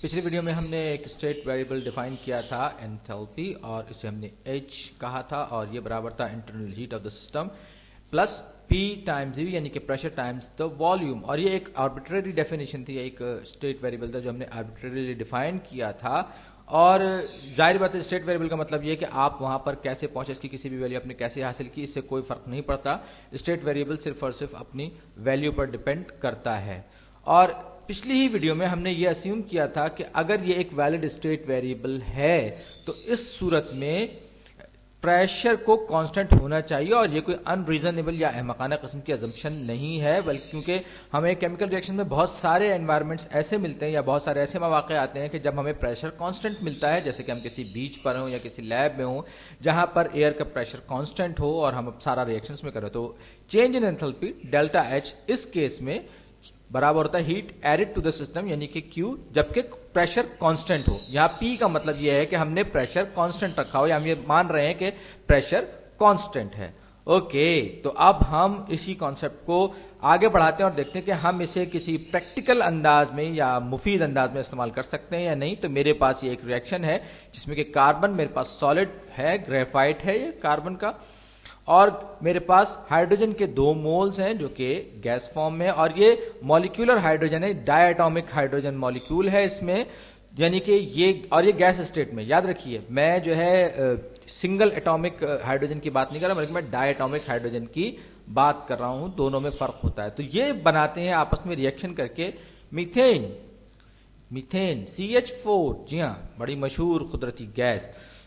पिछली वीडियो में हमने एक स्टेट वेरिएबल डिफाइन किया था एंथैल्पी और इसे हमने H कहा था और ये बराबर था internal heat of the system plus P times V यानी कि प्रेशर टाइम्स द वॉल्यूम। और ये एक आर्बिट्रेरी डेफिनेशन थी, एक स्टेट वेरिएबल था जो हमने आर्बिट्रेरीली डिफाइन किया था। और जाहिर बात है स्टेट वेरिएबल का मतलब ये है कि आप वहां पर कैसे पहुंचे, इसकी किसी भी वैल्यू आपने कैसे हासिल की, इससे कोई फर्क नहीं पड़ता। स्टेट वेरिएबल सिर्फ और सिर्फ अपनी वैल्यू पर डिपेंड करता है। और पिछली ही वीडियो में हमने ये अस्यूम किया था कि अगर ये एक वैलिड स्टेट वेरिएबल है तो इस सूरत में प्रेशर को कांस्टेंट होना चाहिए और ये कोई अनरीजनेबल या अहमकाना किस्म की अजम्पशन नहीं है, बल्कि क्योंकि हमें केमिकल रिएक्शन में बहुत सारे एनवायरनमेंट्स ऐसे मिलते हैं या बहुत सारे ऐसे मौके आते हैं कि जब हमें प्रेशर कांस्टेंट मिलता है, जैसे कि हम किसी बीच पर हों या किसी लैब में हों जहां पर एयर का प्रेशर कांस्टेंट हो और हम सारा रिएक्शंस में करें, तो change in enthalpy delta H इस केस में बराबर होता है heat added to the system यानी कि Q, जबकि प्रेशर कांस्टेंट हो। यहाँ P का मतलब यह है कि हमने प्रेशर कांस्टेंट रखा हो या हम ये मान रहे हैं कि प्रेशर कांस्टेंट है। ओके, तो अब हम इसी कॉन्सेप्ट को आगे बढ़ाते हैं और देखते हैं कि हम इसे किसी प्रैक्टिकल अंदाज में या मुफीद अंदाज में इस्तेमाल कर सकते हैं या नहीं। तो मेरे पास ये एक रिएक्शन है जिसमें कि कार्बन मेरे पास सॉलिड है, ग्रेफाइट है ये कार्बन का, और मेरे पास हाइड्रोजन के 2 मोल्स हैं जो कि गैस फॉर्म में, और ये मॉलिक्यूलर हाइड्रोजन है, डायटोमिक हाइड्रोजन मॉलिक्यूल है इसमें, यानी कि ये गैस स्टेट में। याद रखिए मैं जो है सिंगल एटॉमिक हाइड्रोजन की बात नहीं कर रहा, बल्कि मैं डायटोमिक हाइड्रोजन की बात कर रहा हूं, दोनों में फर्क होता है। तो ये बनाते हैं आपस में रिएक्शन करके मीथेन, CH4, जी हां, बड़ी मशहूर कुदरती गैस।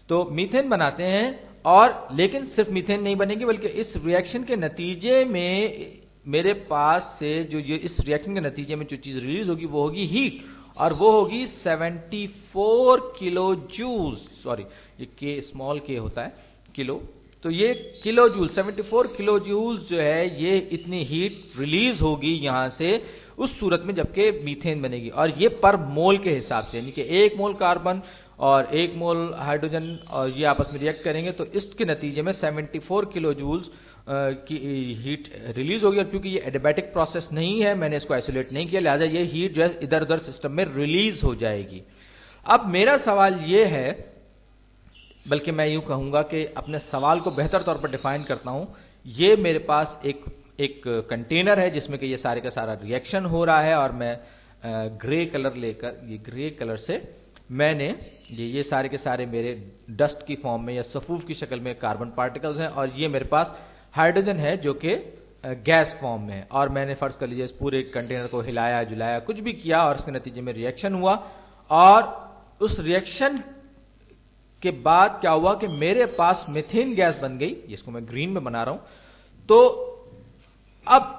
तो मीथेन बनाते हैं, और लेकिन सिर्फ मीथेन नहीं बनेगी, बल्कि इस रिएक्शन के नतीजे में मेरे पास से जो ये इस रिएक्शन के नतीजे में जो चीज रिलीज होगी वो होगी हीट, और वो होगी 74 किलो जूल, सॉरी ये के स्मॉल के होता है किलो, तो ये किलो जूल 74 किलो जूल जो है ये इतनी हीट रिलीज होगी यहां से उस सूरत में जबकि मीथेन बनेगी। और ये पर मोल के हिसाब से, यानी कि 1 मोल कार्बन और 1 मोल हाइड्रोजन और ये आपस में रिएक्ट करेंगे तो इसके नतीजे में 74 किलो जूल्स की हीट रिलीज होगी। और क्योंकि ये एडियाबैटिक प्रोसेस नहीं है, मैंने इसको आइसोलेट नहीं किया, लिहाजा ये हीट जो है इधर उधर सिस्टम में रिलीज हो जाएगी। अब मेरा सवाल ये है, बल्कि मैं यूं कहूंगा कि अपने सवाल को बेहतर तौर पर डिफाइन करता हूं। ये मेरे पास एक कंटेनर है जिसमें कि ये सारे का सारा रिएक्शन हो रहा है, और मैं ग्रे कलर लेकर, ये ग्रे कलर से मैंने ये सारे के सारे मेरे डस्ट की फॉर्म में या सफूफ की शक्ल में कार्बन पार्टिकल्स हैं, और ये मेरे पास हाइड्रोजन है जो कि गैस फॉर्म में है। और मैंने फर्ज कर लीजिए इस पूरे कंटेनर को हिलाया जुलाया कुछ भी किया और इसके नतीजे में रिएक्शन हुआ, और उस रिएक्शन के बाद क्या हुआ कि मेरे पास मीथेन गैस बन गई, जिसको मैं ग्रीन में बना रहा हूं। तो अब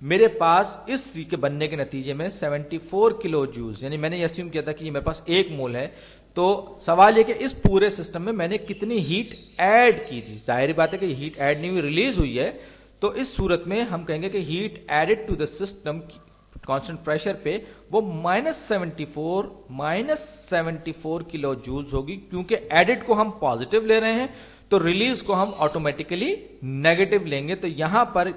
मेरे पास इस के बनने के नतीजे में 74 किलो जूल्स, यानी मैंने अस्यूम किया था कि ये मेरे पास 1 मोल है। तो सवाल ये कि इस पूरे सिस्टम में मैंने कितनी हीट ऐड की थी। जाहिर बात है कि हीट ऐड नहीं हुई, रिलीज हुई है। तो इस सूरत में हम कहेंगे कि heat added to the system constant pressure पे वो -74 किलो जूल्स होगी, क्योंकि एडेड को हम पॉजिटिव ले रहे हैं तो रिलीज को हम ऑटोमेटिकली नेगेटिव लेंगे। तो यहां पर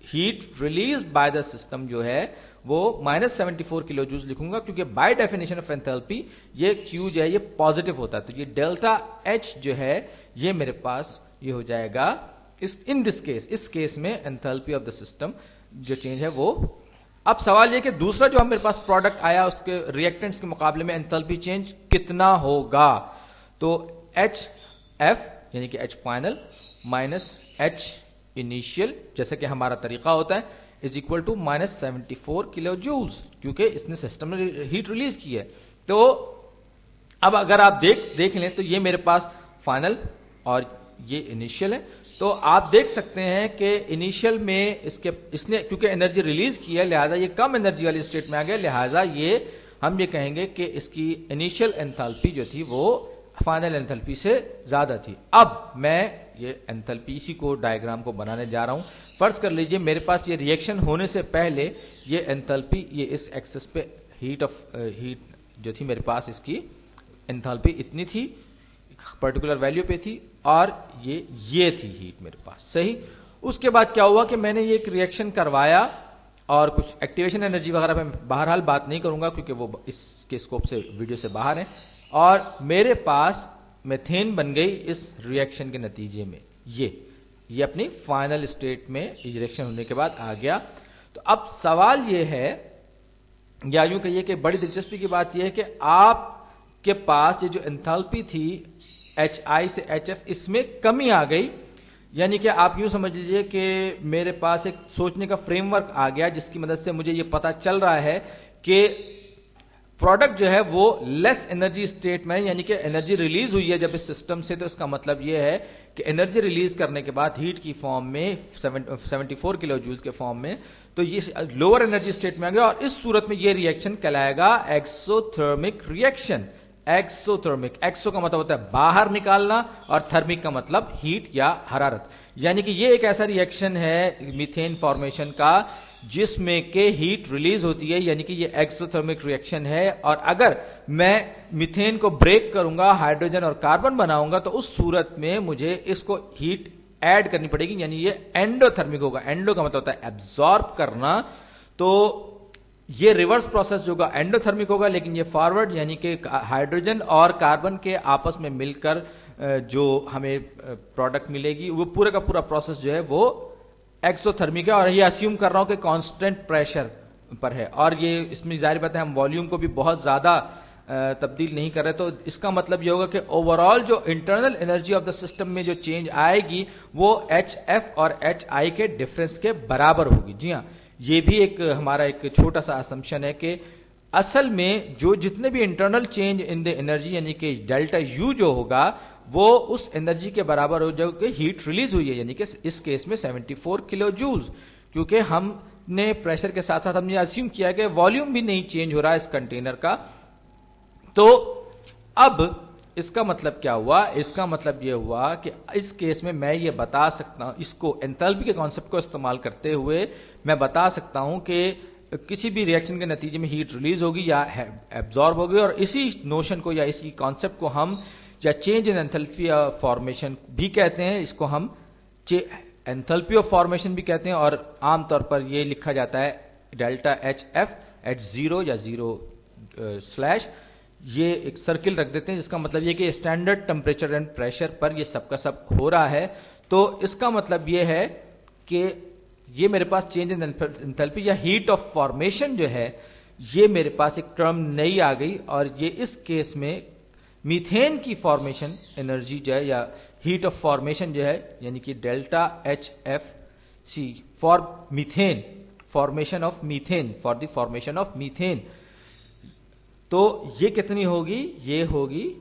heat release by the system जो है वो -74 किलो जूल लिखूंगा, क्योंकि बाय डेफिनेशन ऑफ एंथैल्पी ये Q जो है ये पॉजिटिव होता है। तो ये डेल्टा H जो है ये मेरे पास ये हो जाएगा इन दिस केस, इस केस में एंथैल्पी ऑफ द सिस्टम जो चेंज है वो। अब सवाल ये कि दूसरा जो मेरे पास प्रोडक्ट आया उसके रिएक्टेंट्स के मुकाबले में एंथैल्पी चेंज कितना होगा। तो HF यानी कि H final minus H initial, जैसे कि हमारा तरीका होता है, is equal to -74 kilo joules, क्योंकि इसने सिस्टम में हीट रिलीज की है। तो अब अगर आप देख लें तो ये मेरे पास फाइनल और ये इनिशियल है। तो आप देख सकते हैं कि इनिशियल में इसने क्योंकि एनर्जी रिलीज की है, लिहाजा ये कम एनर्जी वाली स्टेट में आ गया, लिहाजा हम ये कहेंगे कि इसकी इनिशियल एंथैल्पी जो थी वो फाइनल एंथैल्पी से ज्यादा थी। अब मैं ये एंथैल्पी इसी को डायग्राम को बनाने जा रहा हूं। फर्ज कर लीजिए मेरे पास ये रिएक्शन होने से पहले ये एंथैल्पी ये इस एक्सिस पे हीट जो थी मेरे पास, इसकी एंथैल्पी इतनी थी, पर्टिकुलर वैल्यू पे थी, और ये थी हीट मेरे पास, सही। उसके बाद क्या हुआ कि मैंने ये एक रिएक्शन करवाया और कुछ एक्टिवेशन एनर्जी वगैरह पे मैं बहरहाल बात नहीं करूंगा क्योंकि वो इसके स्कोप से वीडियो से बाहर है। और मेरे पास मीथेन बन गई इस रिएक्शन के नतीजे में। ये अपनी फाइनल स्टेट में रिएक्शन होने के बाद आ गया। तो अब सवाल ये है, या यूं कहिए कि बड़ी दिलचस्पी की बात यह है कि आपके पास ये जो एंथैल्पी थी HI से HF, इसमें कमी आ गई। यानी कि आप यूं समझ लीजिए कि मेरे पास एक सोचने का फ्रेमवर्क आ गया जिसकी मदद से मुझे ये पता चल रहा है कि प्रोडक्ट जो है वो लेस एनर्जी स्टेट में, यानी कि एनर्जी रिलीज हुई है जब इस सिस्टम से, तो इसका मतलब ये है कि एनर्जी रिलीज करने के बाद हीट की फॉर्म में 74 किलो जूल्स के फॉर्म में, तो ये लोअर एनर्जी स्टेट में आ गया। और इस सूरत में ये रिएक्शन कहलाएगा एक्सोथर्मिक रिएक्शन। एक्सोथर्मिक, एक्सो का मतलब होता है बाहर निकालना और थर्मिक का मतलब हीट या हरारत। यानी कि ये एक ऐसा रिएक्शन है मीथेन फॉर्मेशन का जिसमें के हीट रिलीज होती है, यानी कि ये एक्सोथर्मिक रिएक्शन है। और अगर मैं मीथेन को ब्रेक करूंगा, हाइड्रोजन और कार्बन बनाऊंगा, तो उस सूरत में मुझे इसको हीट ऐड करनी पड़ेगी, यानी ये एंडोथर्मिक होगा। एंडो का मतलब होता है एब्जॉर्ब करना, तो ये रिवर्स प्रोसेस जो होगा एंडोथर्मिक होगा, लेकिन ये फॉरवर्ड, यानी कि हाइड्रोजन और कार्बन के आपस में मिलकर जो हमें प्रोडक्ट मिलेगी, वो पूरा का पूरा प्रोसेस जो है वो एक्सोथर्मिक है। और ये अस्यूम कर रहा हूं कि कांस्टेंट प्रेशर पर है, और ये इसमें जाहिर बात है हम वॉल्यूम को भी बहुत ज्यादा तब्दील नहीं कर रहे। तो इसका मतलब ये होगा कि ओवरऑल जो internal energy of the system में जो चेंज आएगी वो HF और HI के डिफरेंस के बराबर होगी। जी हाँ, ये भी एक हमारा एक छोटा सा असम्पशन है कि असल में जो जितने भी internal change in the energy, यानी कि डेल्टा U जो होगा, वो उस एनर्जी के बराबर हो जो कि हीट रिलीज हुई है, यानी कि इस केस में 74 किलो जूल्स। क्योंकि हमने प्रेशर के साथ साथ हमने अस्यूम किया कि वॉल्यूम भी नहीं चेंज हो रहा है इस कंटेनर का। तो अब इसका मतलब क्या हुआ? इसका मतलब यह हुआ कि इस केस में मैं ये बता सकता हूं, इसको एंथैल्पी के कॉन्सेप्ट को इस्तेमाल करते हुए मैं बता सकता हूं कि किसी भी रिएक्शन के नतीजे में हीट रिलीज होगी या एब्जॉर्ब होगी, और इसी नोशन को या इसी कॉन्सेप्ट को हम या change in enthalpy of formation भी कहते हैं। इसको हम एंथैल्पी ऑफ फॉर्मेशन भी कहते हैं, और आमतौर पर यह लिखा जाता है डेल्टा HF एट 0 या 0 स्लैश, ये एक सर्किल रख देते हैं, जिसका मतलब ये कि स्टैंडर्ड टेम्परेचर एंड प्रेशर पर ये सब का सब हो रहा है। तो इसका मतलब ये है कि ये मेरे पास चेंज इन एंथैल्पी या हीट ऑफ फॉर्मेशन जो है, ये मेरे पास एक टर्म नई आ गई, और ये इस केस में मीथेन की फॉर्मेशन एनर्जी जो है या हीट ऑफ फॉर्मेशन जो है, यानी कि delta HFC for methane, formation of methane, for the formation of methane, तो ये कितनी होगी? ये होगी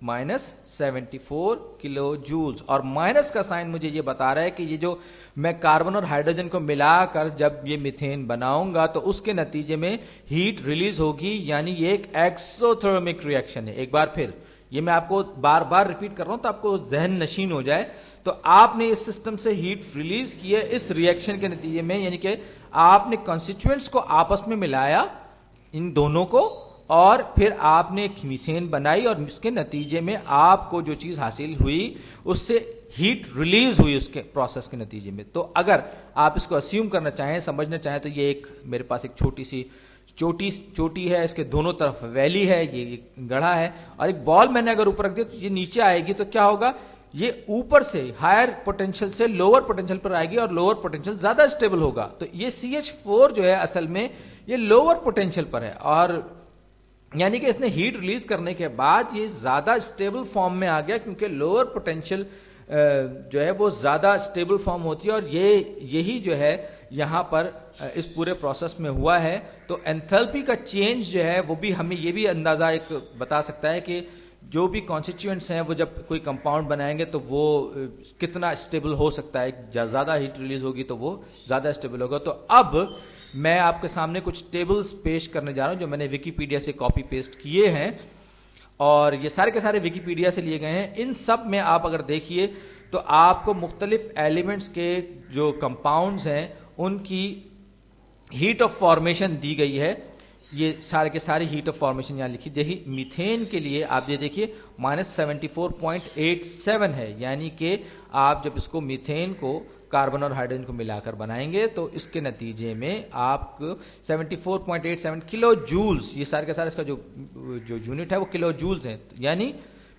-74 किलो जूल्स। और माइनस का साइन मुझे ये बता रहा है कि ये जो मैं कार्बन और हाइड्रोजन को मिलाकर जब ये मीथेन बनाऊंगा तो उसके नतीजे में हीट रिलीज होगी, यानी ये एक एक्सोथर्मिक रिएक्शन है। एक बार फिर ये मैं आपको बार बार रिपीट कर रहा हूं तो आपको जहन नशीन हो जाए। तो आपने इस सिस्टम से हीट रिलीज की है इस रिएक्शन के नतीजे में, यानी कि आपने कॉन्स्टिट्यूएंट्स को आपस में मिलाया, इन दोनों को, और फिर आपने एक मीथेन बनाई, और इसके नतीजे में आपको जो चीज हासिल हुई उससे हीट रिलीज हुई उसके प्रोसेस के नतीजे में। तो अगर आप इसको अस्यूम करना चाहें, समझना चाहें, तो ये एक मेरे पास एक छोटी सी चोटी है, इसके दोनों तरफ वैली है, ये गढ़ा है, और एक बॉल मैंने अगर ऊपर रख दिया तो ये नीचे आएगी, तो क्या होगा? ये ऊपर से हायर पोटेंशियल से लोअर पोटेंशियल पर आएगी, और लोअर पोटेंशियल ज्यादा स्टेबल होगा। तो ये CH4 जो है असल में ये लोअर पोटेंशियल पर है, और यानी कि इसने हीट रिलीज करने के बाद ये ज्यादा स्टेबल फॉर्म में आ गया, क्योंकि लोअर पोटेंशियल जो है वो ज्यादा स्टेबल फॉर्म होती है, और यही जो है यहां पर इस पूरे प्रोसेस में हुआ है। तो एंथैल्पी का चेंज जो है वो भी हमें ये भी अंदाजा एक बता सकता है कि जो भी कॉन्स्टिट्यूएंट्स हैं वो जब कोई कंपाउंड बनाएंगे तो वो कितना स्टेबल हो सकता है। ज्यादा हीट रिलीज होगी तो वो ज्यादा स्टेबल होगा। तो अब मैं आपके सामने कुछ टेबल्स पेश करने जा रहा हूं जो मैंने विकिपीडिया से कॉपी पेस्ट किए हैं, और ये सारे के सारे विकिपीडिया से लिए गए हैं। इन सब में आप अगर देखिए तो आपको मुख्तलिफ एलिमेंट्स के जो कंपाउंड्स हैं उनकी हीट ऑफ फॉर्मेशन दी गई है। ये सारे के सारे हीट ऑफ फॉर्मेशन यहां लिखी। देखिए मीथेन के लिए आप ये देखिए -74.87 है, यानी कि आप जब इसको मीथेन को कार्बन और हाइड्रोजन को मिलाकर बनाएंगे तो इसके नतीजे में आपको 74.87 किलो जूल्स, ये सारे के सारे इसका जो यूनिट है वो किलो जूल्स है, यानी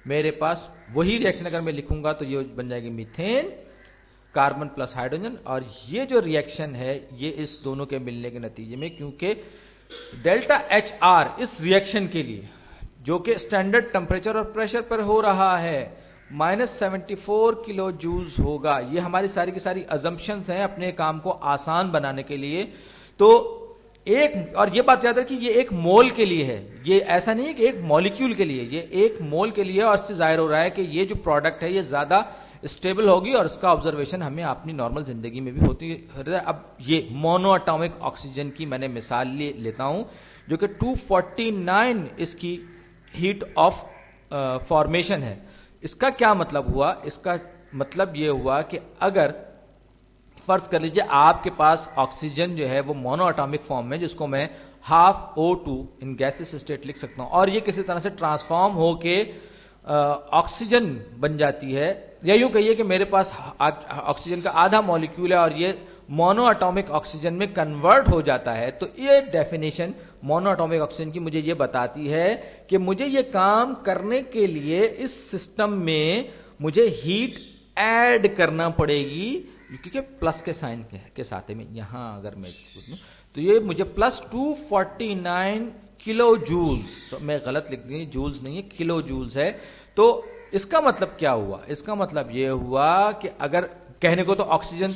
मेरे पास वही रिएक्शन अगर मैं लिखूंगा तो ये बन जाएगी मीथेन कार्बन प्लस हाइड्रोजन। और ये जो रिएक्शन है ये इस दोनों के मिलने के नतीजे में, क्योंकि डेल्टा एच आर इस रिएक्शन के लिए जो कि स्टैंडर्ड टेम्परेचर और प्रेशर पर हो रहा है -74 किलो जूल्स होगा। ये हमारी सारी की सारी अजम्पशंस हैं अपने काम को आसान बनाने के लिए। तो एक, और ये बात याद है कि ये एक मोल के लिए है, ये ऐसा नहीं है कि एक मॉलिक्यूल के लिए, ये एक मोल के लिए, और इससे जाहिर हो रहा है कि ये जो प्रोडक्ट है ये ज्यादा स्टेबल होगी और इसका ऑब्जर्वेशन हमें अपनी नॉर्मल जिंदगी में भी होती है। अब ये मोनोएटॉमिक ऑक्सीजन की मैंने मिसाल लेता हूं जो कि 249 इसकी हीट ऑफ फॉर्मेशन है। इसका क्या मतलब हुआ? इसका मतलब ये हुआ कि अगर फर्ज कर लीजिए आपके पास ऑक्सीजन जो है वो मोनोएटॉमिक फॉर्म में, जिसको मैं हाफ O2 इन गैसेस स्टेट लिख सकता हूं, और ये किसी तरह से ट्रांसफॉर्म होके ऑक्सीजन बन जाती है, या यूं कहिए कि मेरे पास ऑक्सीजन का आधा मॉलिक्यूल है और ये मोनोएटॉमिक ऑक्सीजन में कन्वर्ट हो जाता है। तो ये डेफिनेशन मोनोएटॉमिक ऑक्सीजन की मुझे ये बताती है कि मुझे ये काम करने के लिए इस सिस्टम में मुझे हीट ऐड करना पड़ेगी, क्योंकि प्लस के साइन के साथ में यहां अगर मैं तो ये मुझे प्लस 249 किलो जूल्स, तो मैं गलत लिख दी, जूल्स नहीं है किलो जूल्स है। तो इसका मतलब क्या हुआ? इसका मतलब ये हुआ कि अगर कहने को तो ऑक्सीजन,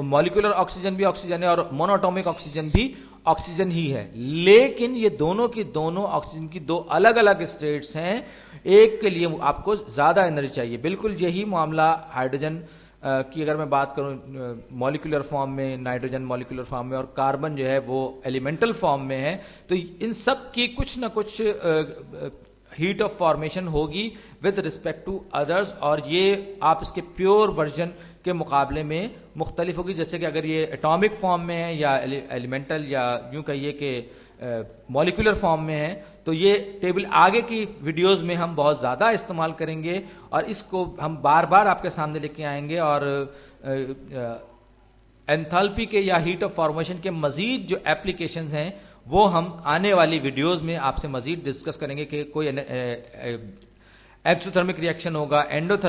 मॉलिक्यूलर ऑक्सीजन भी ऑक्सीजन है और मोनोएटॉमिक ऑक्सीजन भी ऑक्सीजन ही है, लेकिन ये दोनों की दोनों ऑक्सीजन की दो अलग अलग स्टेट्स हैं। एक के लिए आपको ज्यादा एनर्जी चाहिए। बिल्कुल यही मामला हाइड्रोजन की अगर मैं बात करूं मॉलिक्यूलर फॉर्म में, नाइट्रोजन मॉलिक्यूलर फॉर्म में, और कार्बन जो है वो एलिमेंटल फॉर्म में है, तो इन सब की कुछ ना कुछ हीट ऑफ फॉर्मेशन होगी विद रिस्पेक्ट टू अदर्स, और ये आप इसके प्योर वर्जन के मुकाबले में मुख्तलिफ होगी। जैसे कि अगर ये एटॉमिक फॉर्म में है या एलिमेंटल या यूं कहिए कि मॉलिक्यूलर फॉर्म में है, तो ये टेबल आगे की वीडियोस में हम बहुत ज़्यादा इस्तेमाल करेंगे और इसको हम बार बार आपके सामने लेके आएंगे। और एंथैल्पी के या हीट ऑफ फॉर्मेशन के मजीद जो एप्लीकेशंस हैं वो हम आने वाली वीडियोस में आपसे मजीद डिस्कस करेंगे कि कोई एक्सोथर्मिक रिएक्शन होगा, एंडोथर्मिक